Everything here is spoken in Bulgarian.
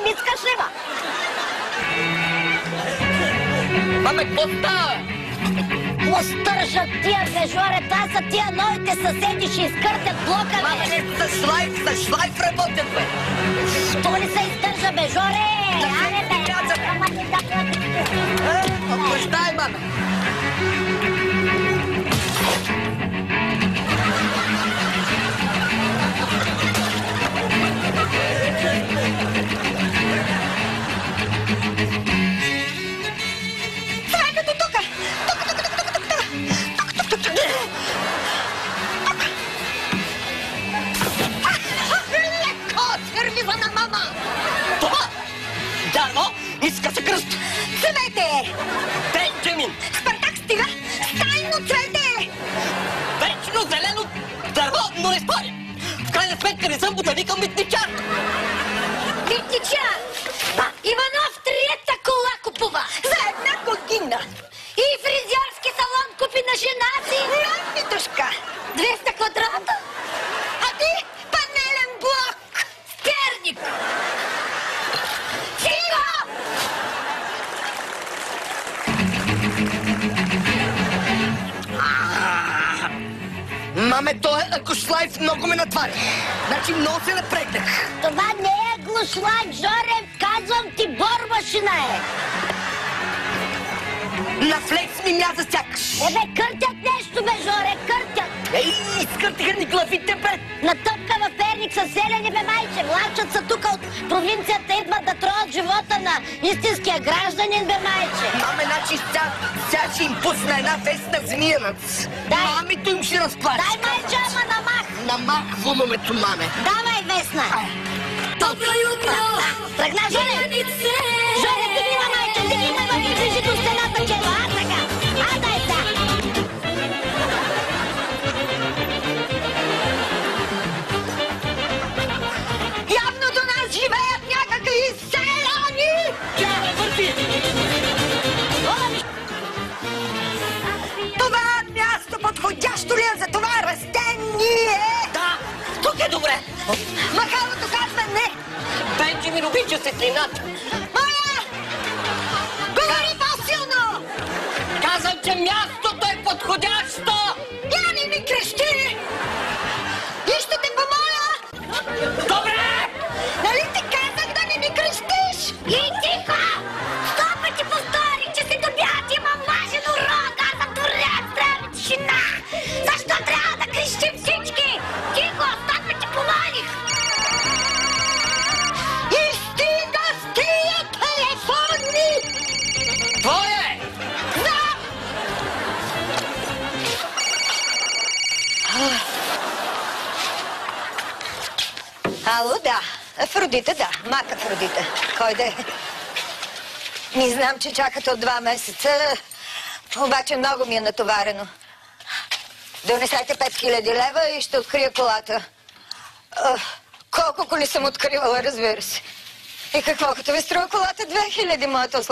Искаш ли, ма? Маме, какво става? Остържат тия, бе, Жоре, това са тия новите съседи, ще изкъртят блока, бе. Маме, не с шлайф работят, бе. То ли се издържа, бе, Жоре? Аре, бе, ама не да... Обръщай, маме. Сраката тука! Леко! Сервиза на мама! Това! Дърво! Иска се кръст! Цвете! Бенджамин! Спартак, стига! Стайно цвете! Вечно зелено дърво, но не спори! В крайна сметка не съм ботаникъл митничар! Митничар! Иванов трета кола купува! За една година! И фризьорски салон купи на жена си! На, Митушка! 200 квадрата! А ти панелен блок! Перник! Тихо! Маме, той Акушлайф много ме натваря. Значи много се напрегнах. Това не е глушлайф, Жоре! Казвам ти, бормашина е! На флекс ми мяза сякаш. Бе, къртят нещо, бе, Жоре, къртят! Ей, изкъртиха ни главите, бе! Натъпка в Перник са селени, бе, майче! Влачат са тук от провинцията, идват да троят живота на истинския гражданин, бе, майче! Маме, значи сега ще им пусна една вестна змиянец. Дай. Мамито им ще разплаче. Дай, майче, ама намах! Намах вумамето, маме. Давай, Весна! Добро утро! Тръгна, Жоре! Жоре, дигни ма, майче, дигни ма, ма, движи до стената, чело, а така! А, дай са! Явно до нас живеят някакви селяни! Тя, върти! Това място подходящо ли е за това растение? Да, тук е добре. Махалото казва не! Бенджамин обича светлината. Моля! Говори по-силно! Казвам, че мястото е подходящо. Я не ми крещи! И ще те помоля! Добре! Нали ти казах да не ми крещиш? И тихо! Сто пъти повтори, че си добят, имам важен урок! Аз съм дворец, трябва тишина! Защо трябва да крещим всички? Тихо, сто пъти помолих! И стига с тия телефони! Твое! Да! Ало, да. Афродита, да. Мак Афродита. Кой да е? Не знам, че чакате от 2 месеца, обаче много ми е натоварено. Донесете 5000 лева и ще открия колата. Колко коли съм откривала, разбира се. И какво, като ви струва колата 2000, моята